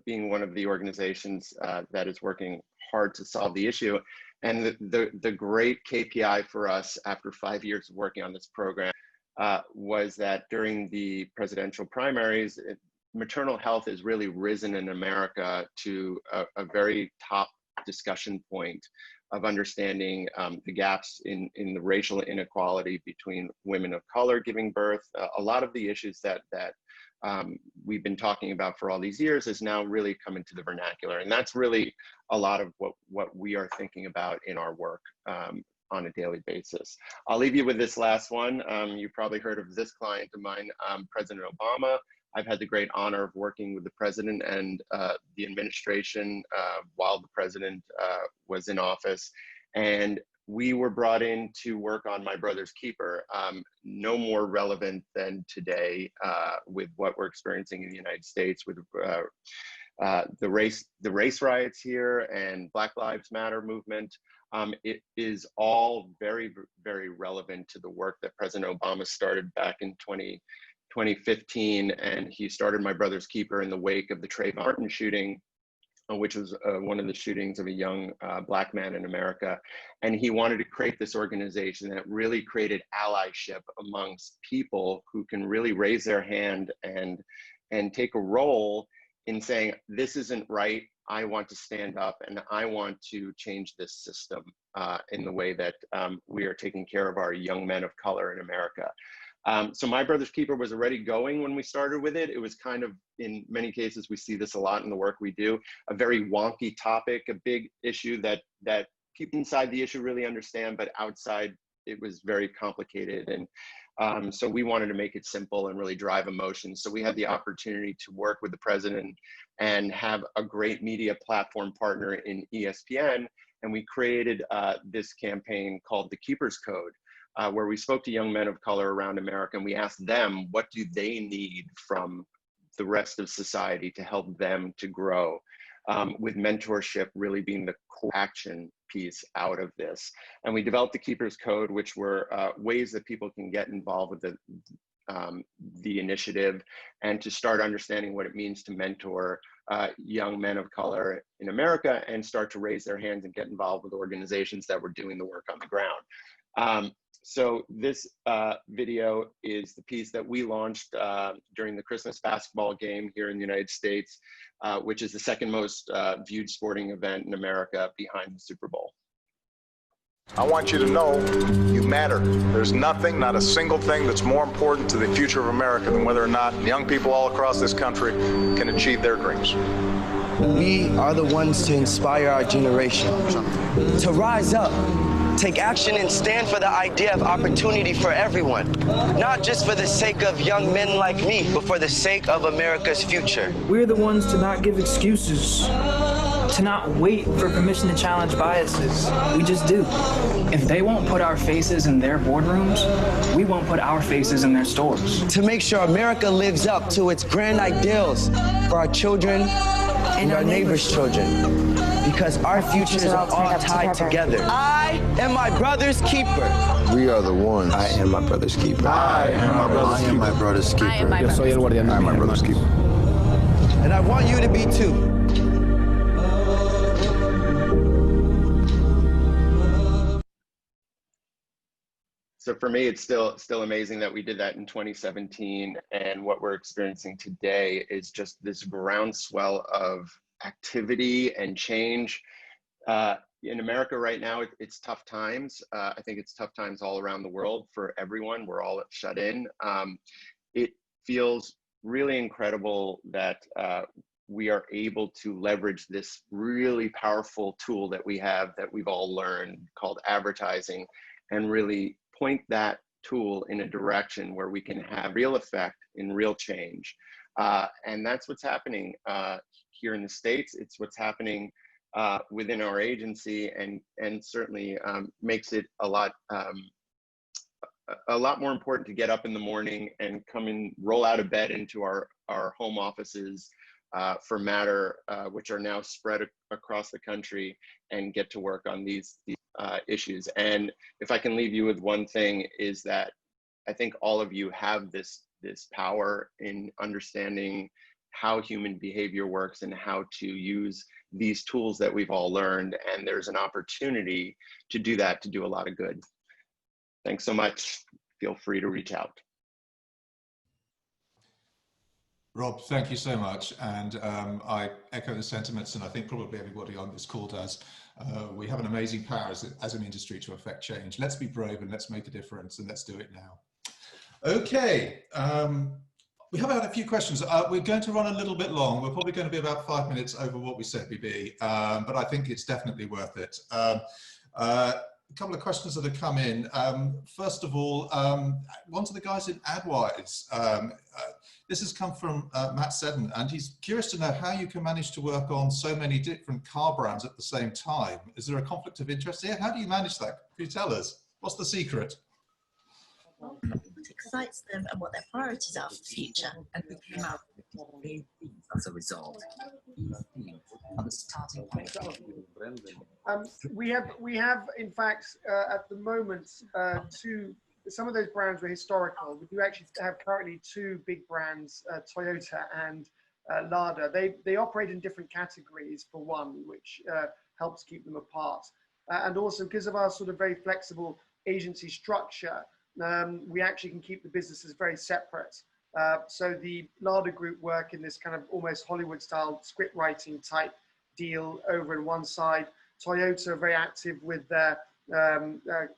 S12: being one of the organizations that is working hard to solve the issue. And the great KPI for us after 5 years of working on this program was that during the presidential primaries, maternal health has really risen in America to a very top discussion point of understanding the gaps in the racial inequality between women of color giving birth. A lot of the issues that we've been talking about for all these years is now really come into the vernacular. And that's really a lot of what we are thinking about in our work. on a daily basis. I'll leave you with this last one. You've probably heard of this client of mine, President Obama. I've had the great honor of working with the president and the administration while the president was in office. And we were brought in to work on My Brother's Keeper. No more relevant than today with what we're experiencing in the United States with the race riots here and Black Lives Matter movement. It is all very, very relevant to the work that President Obama started back in 2015, and he started My Brother's Keeper in the wake of the Trayvon Martin shooting, which was one of the shootings of a young Black man in America. And he wanted to create this organization that really created allyship amongst people who can really raise their hand and take a role in saying, this isn't right, I want to stand up and I want to change this system in the way that we are taking care of our young men of color in America. So My Brother's Keeper was already going when we started with it. It was kind of, in many cases, we see this a lot in the work we do, a very wonky topic, a big issue that people inside the issue really understand, but outside it was very complicated. And so we wanted to make it simple and really drive emotion. So we had the opportunity to work with the president and have a great media platform partner in ESPN. And we created this campaign called the Keeper's Code, where we spoke to young men of color around America and we asked them, what do they need from the rest of society to help them to grow, with mentorship really being the core action piece out of this. And we developed the Keeper's Code, which were ways that people can get involved with the initiative and to start understanding what it means to mentor young men of color in America and start to raise their hands and get involved with organizations that were doing the work on the ground. So this video is the piece that we launched during the Christmas basketball game here in the United States, which is the second most viewed sporting event in America behind the Super Bowl.
S1: I want you to know you matter. There's nothing, not a single thing that's more important to the future of America than whether or not young people all across this country can achieve their dreams.
S20: We are the ones to inspire our generation to rise up, take action, and stand for the idea of opportunity for everyone, not just for the sake of young men like me, but for the sake of America's future.
S5: We're the ones to not give excuses, to not wait for permission to challenge biases. We just do. If they won't put our faces in their boardrooms, we won't put our faces in their stores.
S20: To make sure America lives up to its grand ideals for our children and our neighbors' children. Because our futures are all tied together. I am my brother's keeper.
S1: We are the ones.
S20: I am my brother's keeper.
S1: I am my brother's keeper.
S20: I am my brother's keeper. And I want you to be too.
S12: So for me, it's still amazing that we did that in 2017. And what we're experiencing today is just this groundswell of activity and change. In America right now, it's tough times. I think it's tough times all around the world for everyone. We're all shut in. It feels really incredible that we are able to leverage this really powerful tool that we have, that we've all learned, called advertising, and really point that tool in a direction where we can have real effect in real change. And that's what's happening here in the States. It's what's happening within our agency, and certainly makes it a lot more important to get up in the morning and come and roll out of bed into our home offices for Matter, which are now spread across the country, and get to work on these issues. And if I can leave you with one thing, is that I think all of you have this power in understanding how human behavior works and how to use these tools that we've all learned. And there's an opportunity to do that, to do a lot of good. Thanks so much. Feel free to reach out.
S2: Rob, thank you so much. And I echo the sentiments, and I think probably everybody on this call does. We have an amazing power as an industry to affect change. Let's be brave and let's make a difference, and let's do it now. Okay, we have had a few questions. We're going to run a little bit long. We're probably going to be about 5 minutes over what we said we'd be, but I think it's definitely worth it. couple of questions that have come in. First of all, one to the guys in AdWise. This has come from Matt Seddon, and he's curious to know how you can manage to work on so many different car brands at the same time. Is there a conflict of interest here? How do you manage that? Can you tell us? What's the secret?
S3: What excites them and what their priorities are for the future, and we came out with as a result. On the starting point.
S4: We have in fact at the moment some of those brands were historical. We do actually have currently two big brands, Toyota and Lada. They operate in different categories for one, which helps keep them apart. And also because of our sort of very flexible agency structure, we actually can keep the businesses very separate. So the Lada Group work in this kind of almost Hollywood style script writing type deal over on one side. Toyota are very active with their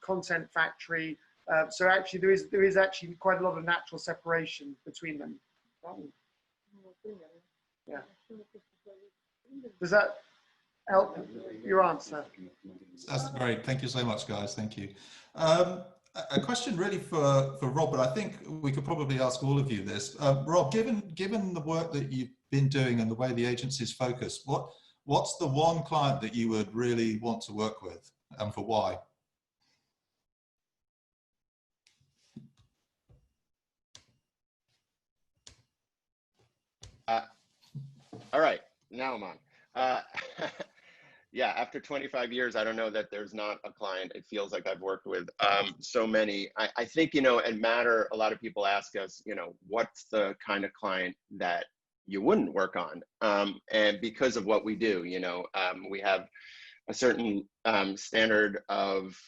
S4: content factory. So actually there is actually quite a lot of natural separation between them. Yeah. Does that help your answer?
S2: That's great. Thank you so much, guys. Thank you. A question really for Rob, but I think we could probably ask all of you this. Rob, given the work that you've been doing and the way the agency's focused, what's the one client that you would really want to work with, and for why?
S12: All right, now I'm on. Yeah, after 25 years, I don't know that there's not a client. It feels like I've worked with so many. I think, at Matter, a lot of people ask us, what's the kind of client that you wouldn't work on? And because of what we do, we have a certain standard of,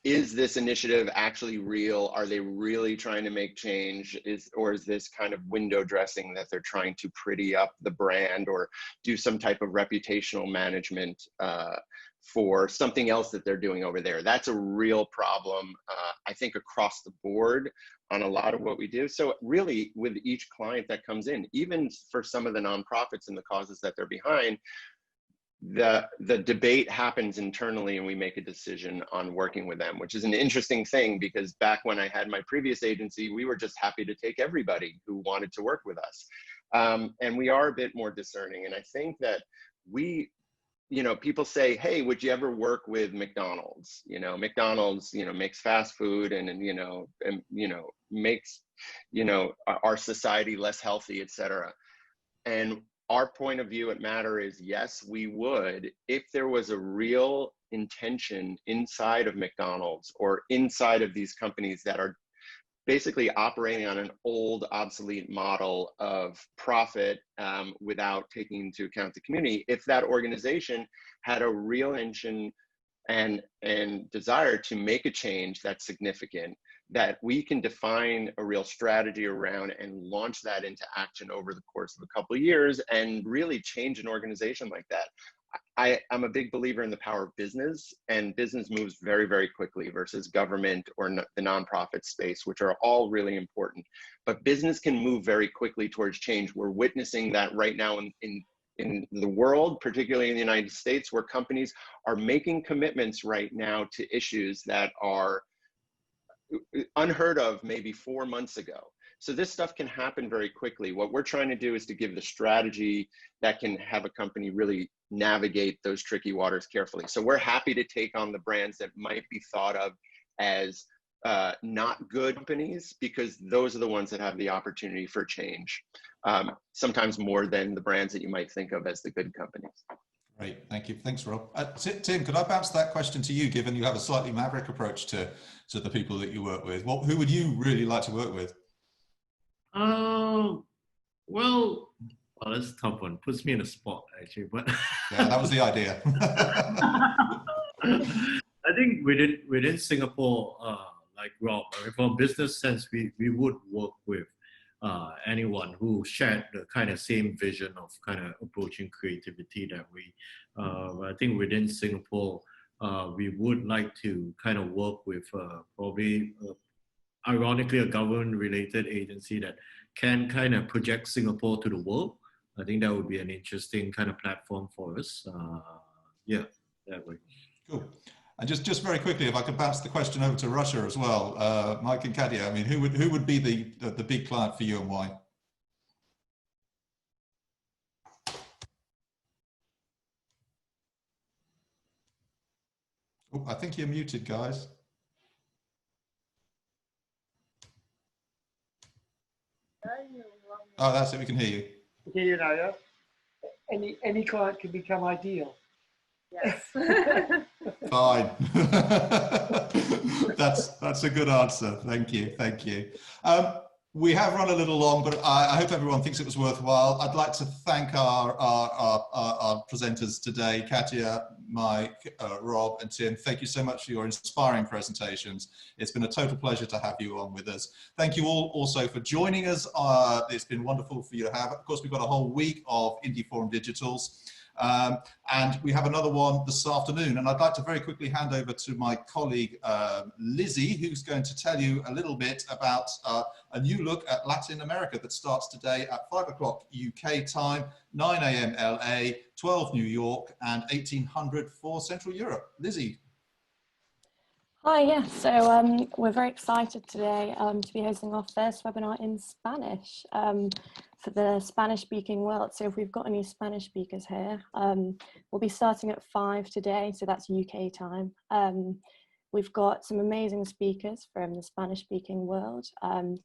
S12: is this initiative actually real? Are they really trying to make change? Or is this kind of window dressing that they're trying to pretty up the brand or do some type of reputational management for something else that they're doing over there? That's a real problem, I think, across the board on a lot of what we do. So really, with each client that comes in, even for some of the nonprofits and the causes that they're behind, the debate happens internally and we make a decision on working with them, which is an interesting thing because back when I had my previous agency, we were just happy to take everybody who wanted to work with us. And we are a bit more discerning. And I think that people say, hey, would you ever work with McDonald's? McDonald's, makes fast food and makes, our society less healthy, et cetera. And our point of view at Matter is, yes, we would, if there was a real intention inside of McDonald's or inside of these companies that are basically operating on an old, obsolete model of profit without taking into account the community. If that organization had a real intention and desire to make a change that's significant, that we can define a real strategy around and launch that into action over the course of a couple of years and really change an organization like that. I'm a big believer in the power of business, and business moves very, very quickly versus government or the nonprofit space, which are all really important. But business can move very quickly towards change. We're witnessing that right now in the world, particularly in the United States, where companies are making commitments right now to issues that are unheard of maybe 4 months ago. So this stuff can happen very quickly. What we're trying to do is to give the strategy that can have a company really navigate those tricky waters carefully. So we're happy to take on the brands that might be thought of as not good companies, because those are the ones that have the opportunity for change, sometimes more than the brands that you might think of as the good companies.
S2: Great, thank you. Thanks, Rob. Tim, could I bounce that question to you, given you have a slightly maverick approach to the people that you work with? Who would you really like to work with?
S7: Well, that's a tough one. Puts me in a spot, actually. But
S2: yeah, that was the idea.
S7: I think within Singapore, like Rob, from a business sense, we would work with anyone who shared the kind of same vision of kind of approaching creativity that we, I think within Singapore, we would like to kind of work with probably, ironically, a government-related agency that can kind of project Singapore to the world. I think that would be an interesting kind of platform for us. Yeah, that way.
S2: Cool. And just very quickly, if I could bounce the question over to Russia as well, Mike and Katia, I mean, who would be the big client for you and why? Oh, I think you're muted, guys. Oh, that's it. We can hear you.
S4: We can hear you now, yeah? Any client can become ideal.
S22: Yes.
S2: Fine. That's a good answer. Thank you. Thank you. We have run a little long, but I hope everyone thinks it was worthwhile. I'd like to thank our presenters today, Katia, Mike, Rob, and Tim. Thank you so much for your inspiring presentations. It's been a total pleasure to have you on with us. Thank you all also for joining us. It's been wonderful for you to have. Of course, we've got a whole week of Indie Forum Digitals. And we have another one this afternoon. And I'd like to very quickly hand over to my colleague, Lizzie, who's going to tell you a little bit about a new look at Latin America that starts today at 5 o'clock UK time, 9 a.m. LA, 12 New York, and 1800 for Central Europe. Lizzie.
S6: Hi, yes. So we're very excited today to be hosting our first webinar in Spanish for the Spanish-speaking world. So if we've got any Spanish speakers here, we'll be starting at 5 today, so that's UK time. We've got some amazing speakers from the Spanish-speaking world. So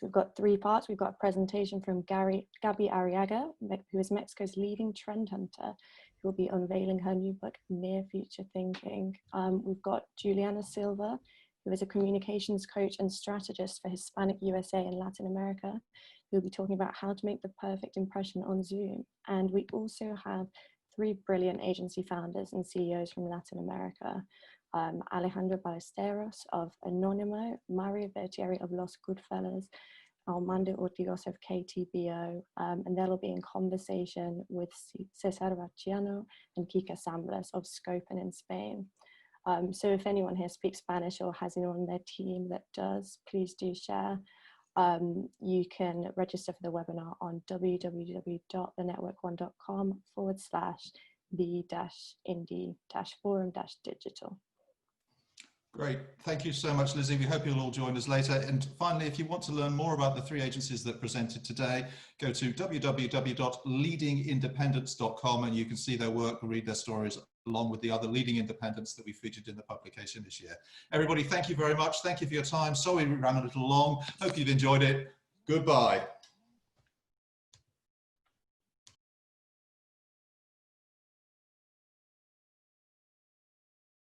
S6: we've got 3 parts. We've got a presentation from Gaby Arriaga, who is Mexico's leading trend hunter, who will be unveiling her new book, Near Future Thinking. We've got Juliana Silva, who is a communications coach and strategist for Hispanic USA and Latin America, who will be talking about how to make the perfect impression on Zoom. And we also have 3 brilliant agency founders and CEOs from Latin America. Alejandro Ballesteros of Anonimo, Mario Vertieri of Los Goodfellas, Armando Ortigosa of KTBO, and they'll be in conversation with Cesar Vachiano and Kika Samblas of Scopen in Spain. So if anyone here speaks Spanish or has anyone on their team that does, please do share. You can register for the webinar on www.thenetwork1.com/the-indie-forum-digital.
S2: Great. Thank you so much, Lizzie. We hope you'll all join us later. And finally, if you want to learn more about the 3 agencies that presented today, go to www.leadingindependents.com and you can see their work and read their stories along with the other leading independents that we featured in the publication this year. Everybody, thank you very much. Thank you for your time. Sorry we ran a little long. Hope you've enjoyed it. Goodbye.